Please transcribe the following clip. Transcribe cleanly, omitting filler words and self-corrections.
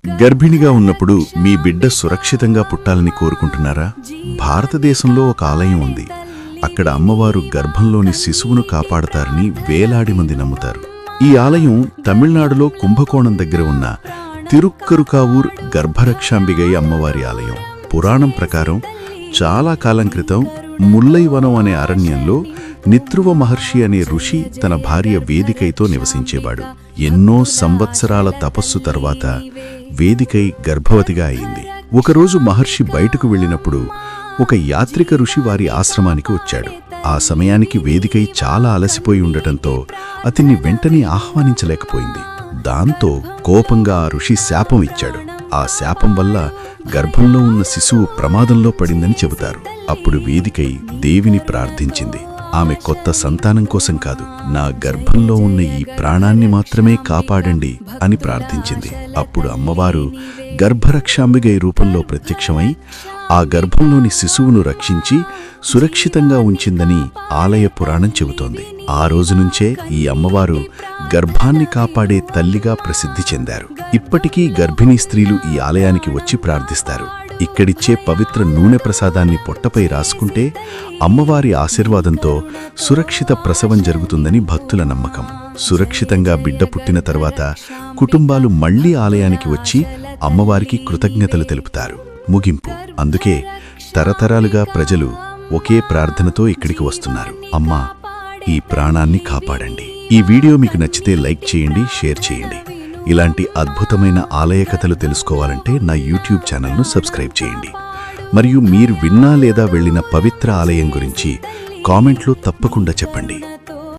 గర్భిణిగా ఉన్నప్పుడు మీ బిడ్డ సురక్షితంగా పుట్టాలని కోరుకుంటున్నారా? భారతదేశంలో ఒక ఆలయం ఉంది. అక్కడ అమ్మవారు గర్భంలోని శిశువును కాపాడతారని వేలాది మంది నమ్ముతారు. ఈ ఆలయం తమిళనాడులో కుంభకోణం దగ్గర ఉన్న తిరుక్కరుకావూర్ గర్భరక్షాంబిగై అమ్మవారి ఆలయం. పురాణం ప్రకారం చాలా కాలం క్రితం ముల్లైవనం అనే అరణ్యంలో నిత్రువ మహర్షి అనే ఋషి తన భార్య వేదికైతో నివసించేవాడు. ఎన్నో సంవత్సరాల తపస్సు తర్వాత వేదికై గర్భవతిగా అయింది. ఒకరోజు మహర్షి బయటకు వెళ్ళినప్పుడు ఒక యాత్రిక ఋషి వారి ఆశ్రమానికి వచ్చాడు. ఆ సమయానికి వేదికై చాలా అలసిపోయి ఉండటంతో అతన్ని వెంటనే ఆహ్వానించలేకపోయింది. దాంతో కోపంగా ఆ ఋషి శాపం ఇచ్చాడు. ఆ శాపం వల్ల గర్భంలో ఉన్న శిశువు ప్రమాదంలో పడిందని చెబుతారు. అప్పుడు వేదికై దేవిని ప్రార్థించింది. ఆమె కొత్త సంతానం కోసం కాదు, నా గర్భంలో ఉన్న ఈ ప్రాణాన్ని మాత్రమే కాపాడండి అని ప్రార్థించింది. అప్పుడు అమ్మవారు గర్భరక్షాంబిగై రూపంలో ప్రత్యక్షమై ఆ గర్భంలోని శిశువును రక్షించి సురక్షితంగా ఉంచిందని ఆలయ పురాణం చెబుతోంది. ఆ రోజు నుంచే ఈ అమ్మవారు గర్భాన్ని కాపాడే తల్లిగా ప్రసిద్ధి చెందారు. ఇప్పటికీ గర్భిణీ స్త్రీలు ఈ ఆలయానికి వచ్చి ప్రార్థిస్తారు. ఇక్కడిచ్చే పవిత్ర నూనె ప్రసాదాన్ని పొట్టపై రాసుకుంటే అమ్మవారి ఆశీర్వాదంతో సురక్షిత ప్రసవం జరుగుతుందని భక్తుల నమ్మకం. సురక్షితంగా బిడ్డ పుట్టిన తర్వాత కుటుంబాలు మళ్లీ ఆలయానికి వచ్చి అమ్మవారికి కృతజ్ఞతలు తెలుపుతారు. ముగింపు. అందుకే తరతరాలుగా ప్రజలు ఒకే ప్రార్థనతో ఇక్కడికి వస్తున్నారు. అమ్మా, ఈ ప్రాణాన్ని కాపాడండి. ఈ వీడియో మీకు నచ్చితే లైక్ చేయండి, షేర్ చేయండి. ఇలాంటి అద్భుతమైన ఆలయ కథలు తెలుసుకోవాలంటే నా యూట్యూబ్ ఛానల్ను సబ్స్క్రైబ్ చేయండి. మరియు మీరు విన్నా లేదా వెళ్ళిన పవిత్ర ఆలయం గురించి కామెంట్లో తప్పకుండా చెప్పండి.